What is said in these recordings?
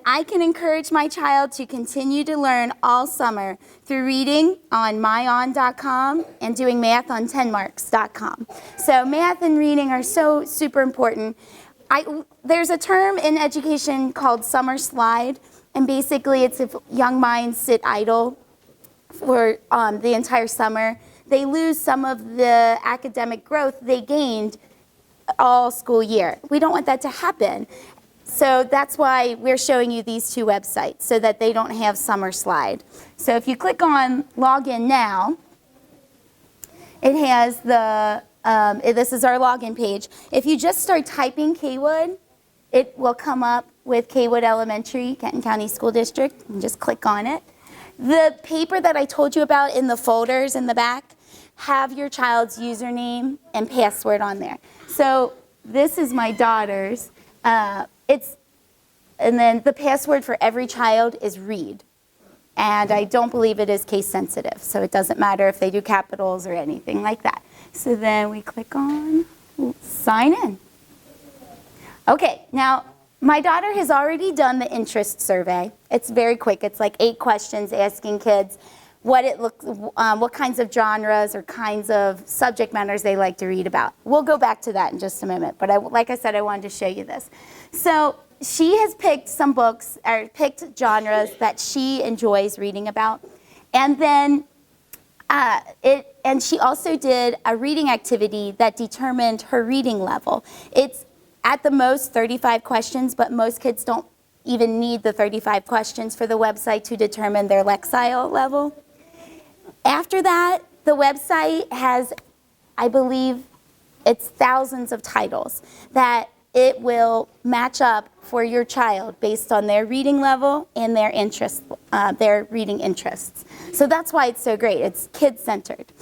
I can encourage my child to continue to learn all summer through reading on myon.com and doing math on 10marks.com. So math and reading are so super important. There's a term in education called summer slide, and basically it's if young minds sit idle for the entire summer, they lose some of the academic growth they gained all school year. We don't want that to happen. So that's why we're showing you these two websites, so that they don't have summer slide. So if you click on login now, it has this is our login page. If you just start typing Kaywood, it will come up with Kaywood Elementary, Kenton County School District, and just click on it. The paper that I told you about in the folders in the back have your child's username and password on there. So this is my daughter's. And then the password for every child is read. And I don't believe it is case sensitive, so it doesn't matter if they do capitals or anything like that. So then we click on sign in. Okay, now my daughter has already done the interest survey. It's very quick. It's like 8 questions asking kids what kinds of genres or kinds of subject matters they like to read about. We'll go back to that in just a moment, but like I said, I wanted to show you this. So she has picked some books, or picked genres that she enjoys reading about, and then and she also did a reading activity that determined her reading level. It's at the most 35 questions, but most kids don't even need the 35 questions for the website to determine their Lexile level. After that, the website has, I believe, it's thousands of titles that it will match up for your child based on their reading level and their interest, their reading interests. So that's why it's so great. It's kid-centered.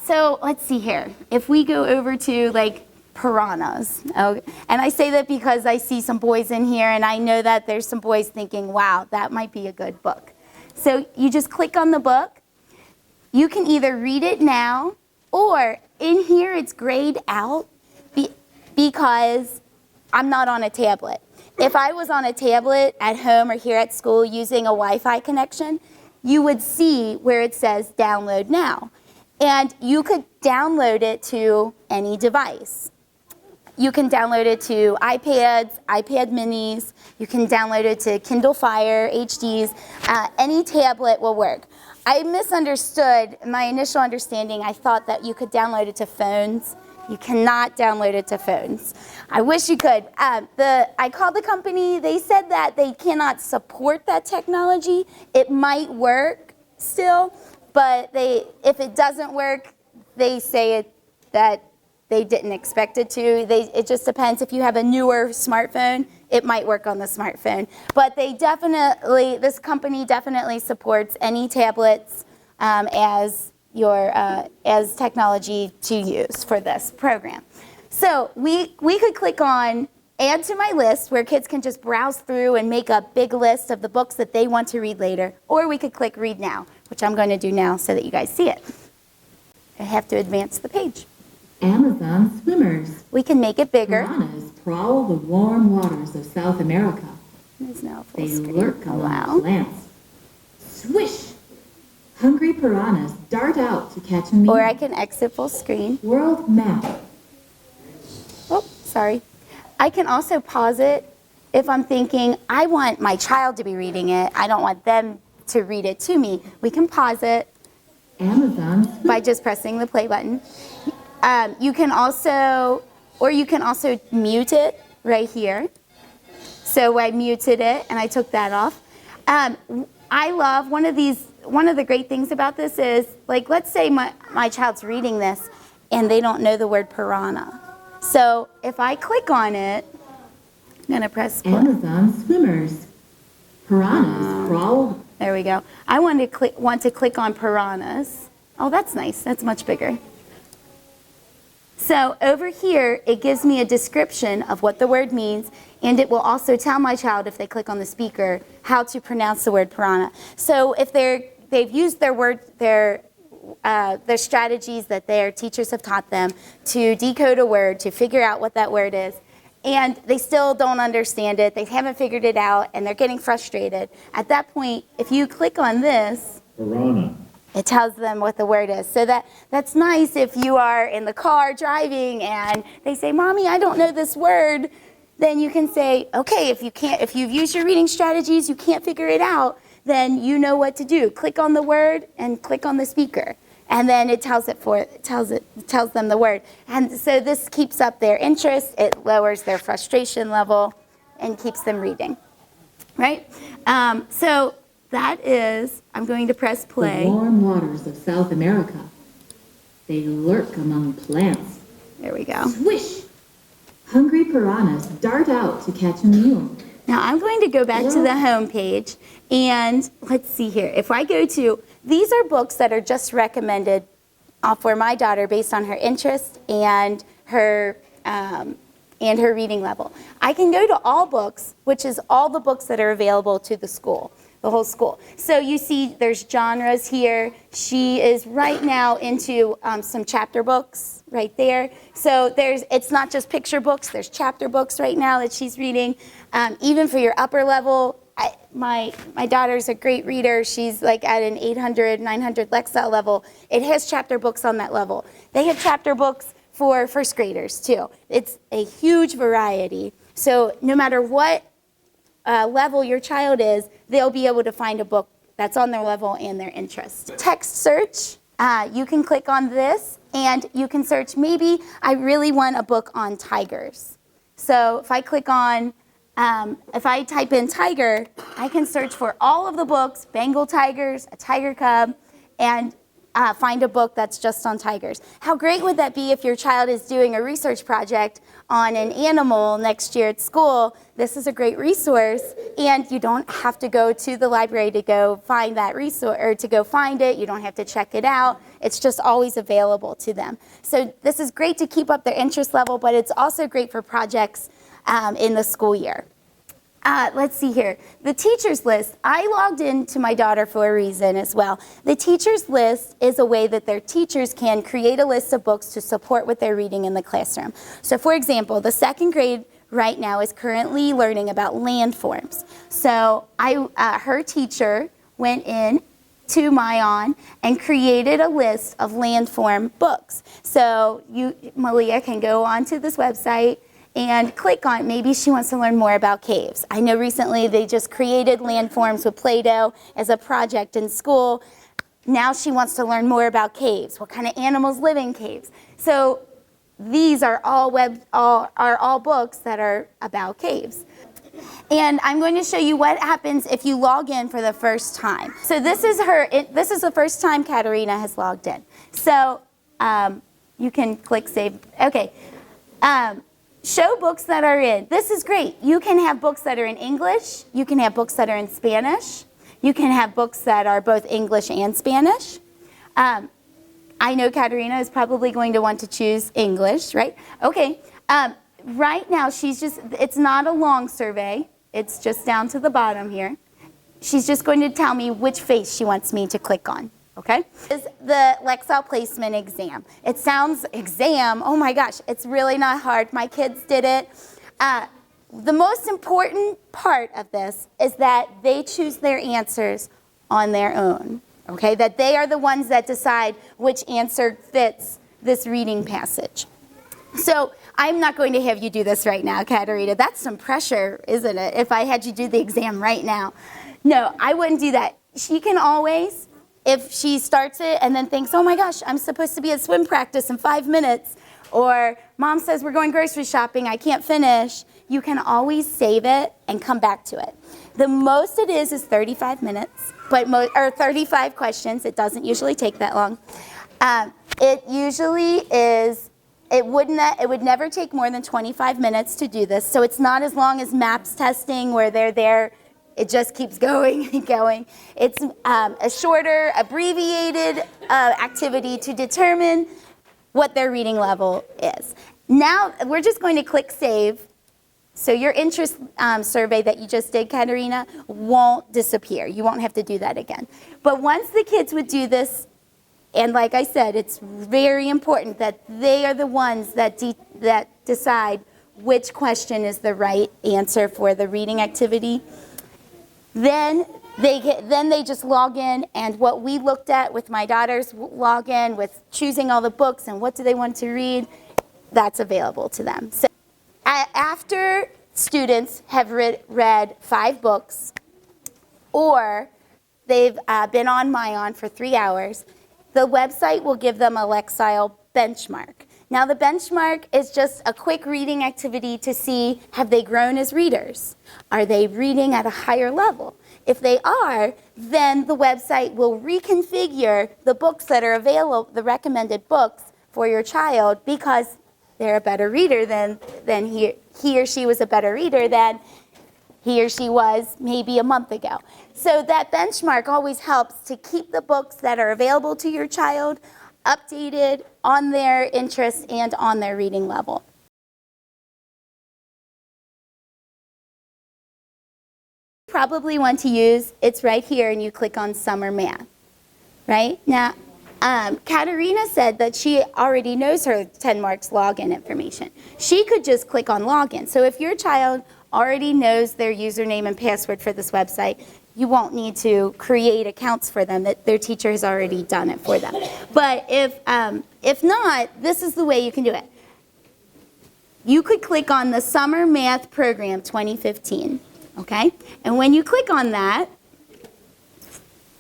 So let's see here. If we go over to like piranhas, and I say that because I see some boys in here, and I know that there's some boys thinking, wow, that might be a good book. So you just click on the book. You can either read it now, or in here it's grayed out because I'm not on a tablet. If I was on a tablet at home or here at school using a Wi-Fi connection, you would see where it says download now. And you could download it to any device. You can download it to iPads, iPad minis. You can download it to Kindle Fire, HDs. Any tablet will work. I misunderstood my initial understanding. I thought that you could download it to phones. You cannot download it to phones. I wish you could. I called the company. They said that they cannot support that technology. It might work still, but if it doesn't work, they say that they didn't expect it to. It just depends. If you have a newer smartphone, it might work on the smartphone. But this company definitely supports any tablets as technology to use for this program. So we could click on Add to My List, where kids can just browse through and make a big list of the books that they want to read later. Or we could click Read Now, which I'm going to do now so that you guys see it. I have to advance the page. Amazon swimmers. We can make it bigger. Piranhas prowl the warm waters of South America. It's now full They screen. lurk among plants. Swish! Hungry piranhas dart out to catch a meal. Or I can exit full screen. World map. Oh, sorry. I can also pause it if I'm thinking, I want my child to be reading it. I don't want them to read it to me. We can pause it Amazon by just pressing the play button. You can also mute it right here. So I muted it and I took that off. I love one of the great things about this is, like, let's say my child's reading this and they don't know the word piranha. So if I click on it, I'm going to press play. Amazon swimmers. Piranhas crawl. There we go. I want to click on piranhas. Oh, that's nice. That's much bigger. So over here, it gives me a description of what the word means, and it will also tell my child, if they click on the speaker, how to pronounce the word piranha. So if they've used their strategies that their teachers have taught them to decode a word, to figure out what that word is, and they still don't understand it, they haven't figured it out, and they're getting frustrated. At that point, if you click on this, piranha, it tells them what the word is. So that's nice if you are in the car driving and they say, Mommy, I don't know this word. Then you can say, okay, if you've used your reading strategies, you can't figure it out, then you know what to do. Click on the word and click on the speaker. And then it tells them the word. And so this keeps up their interest, it lowers their frustration level, and keeps them reading. Right? So that is, I'm going to press play. The warm waters of South America. They lurk among plants. There we go. Swish! Hungry piranhas dart out to catch a meal. Now I'm going to go back to the home page, and let's see here. If I go to, these are books that are just recommended for my daughter based on her interest and her reading level. I can go to all books, which is all the books that are available to the school. The whole school. So you see there's genres here. She is right now into some chapter books right there. So it's not just picture books, there's chapter books right now that she's reading. Even for your upper level, my daughter's a great reader. She's like at an 800, 900 Lexile level. It has chapter books on that level. They have chapter books for first graders too. It's a huge variety. So no matter what level your child is, they'll be able to find a book that's on their level and their interest. Text search, you can click on this and you can search, maybe I really want a book on tigers. So if I click on, if I type in tiger, I can search for all of the books, Bengal tigers, a tiger cub, and find a book that's just on tigers. How great would that be if your child is doing a research project on an animal next year at school? This is a great resource, and you don't have to go to the library to go find that resource, or to go find it. You don't have to check it out. It's just always available to them. So this is great to keep up their interest level, but it's also great for projects in the school year. Let's see here. The teacher's list. I logged into my daughter for a reason as well. The teacher's list is a way that their teachers can create a list of books to support what they're reading in the classroom. So for example, the second grade right now is currently learning about landforms. So her teacher went in to Mayan and created a list of landform books. So Malia can go onto this website and click on, maybe she wants to learn more about caves. I know recently they just created landforms with Play-Doh as a project in school. Now she wants to learn more about caves. What kind of animals live in caves? So these are all books that are about caves. And I'm going to show you what happens if you log in for the first time. So this is the first time Katerina has logged in. So you can click save. Okay. Show books that are in. This is great. You can have books that are in English. You can have books that are in Spanish. You can have books that are both English and Spanish. I know Katerina is probably going to want to choose English, right? Okay. Right now, it's not a long survey. It's just down to the bottom here. She's just going to tell me which face she wants me to click on. Okay? This is the Lexile placement exam. It sounds exam, oh my gosh, it's really not hard. My kids did it. The most important part of this is that they choose their answers on their own. Okay? That they are the ones that decide which answer fits this reading passage. So I'm not going to have you do this right now, Katerina. That's some pressure, isn't it, if I had you do the exam right now? No, I wouldn't do that. She can always, if she starts it and then thinks, oh my gosh, I'm supposed to be at swim practice in 5 minutes, or Mom says we're going grocery shopping, I can't finish, you can always save it and come back to it. The most it is 35 minutes, or 35 questions. It doesn't usually take that long. It usually is, it would never take more than 25 minutes to do this, so it's not as long as MAPS testing where they're there. It just keeps going and going. It's a shorter, abbreviated activity to determine what their reading level is. Now, we're just going to click Save. So your interest survey that you just did, Katerina, won't disappear. You won't have to do that again. But once the kids would do this, and like I said, it's very important that they are the ones that decide which question is the right answer for the reading activity. Then they just log in, and what we looked at with my daughter's login, with choosing all the books and what do they want to read, that's available to them. So after students have read 5 books, or they've been on MyOn for 3 hours, the website will give them a Lexile benchmark. Now the benchmark is just a quick reading activity to see, have they grown as readers? Are they reading at a higher level? If they are, then the website will reconfigure the books that are available, the recommended books for your child, because they're a better reader than he or she was a better reader than he or she was maybe a month ago. So that benchmark always helps to keep the books that are available to your child updated on their interest and on their reading level. Probably want to use, it's right here, and you click on Summer Math, right? Now, Katerina said that she already knows her 10 Marks login information. She could just click on Login. So if your child already knows their username and password for this website, you won't need to create accounts for them, that their teacher has already done it for them. But if not, this is the way you can do it. You could click on the Summer Math Program 2015, okay? And when you click on that,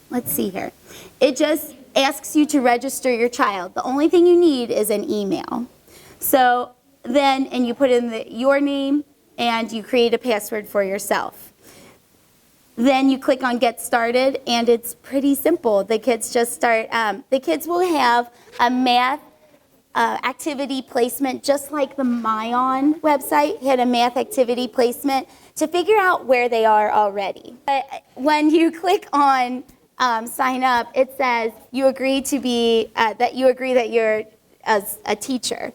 let's see here, it just asks you to register your child. The only thing you need is an email. So then, and you put in your name, and you create a password for yourself. Then you click on Get Started, and it's pretty simple. The kids just start, the kids will have a math activity placement, just like the MyOn website had a math activity placement, to figure out where they are already. But when you click on sign up, it says you agree to be, that you agree that you're a teacher.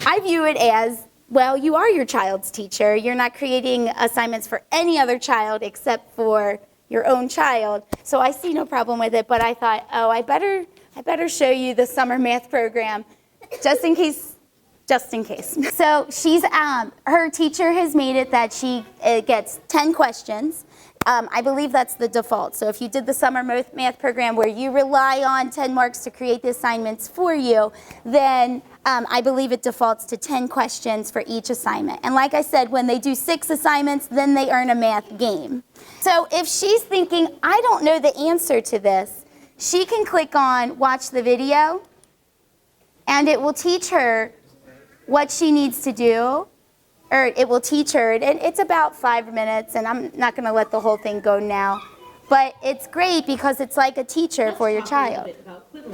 I view it as, well, you are your child's teacher. You're not creating assignments for any other child except for your own child. So I see no problem with it, but I thought, oh, I better show you the summer math program just in case. So she's, her teacher has made it that she gets 10 questions. I believe that's the default. So if you did the summer math program where you rely on 10 marks to create the assignments for you, then I believe it defaults to 10 questions for each assignment. And like I said, when they do 6 assignments, then they earn a math game. So if she's thinking, I don't know the answer to this, she can click on Watch the Video, and it will teach her what she needs to do, or it will teach her, and it's about 5 minutes, and I'm not going to let the whole thing go now, but it's great because it's like a teacher for your child.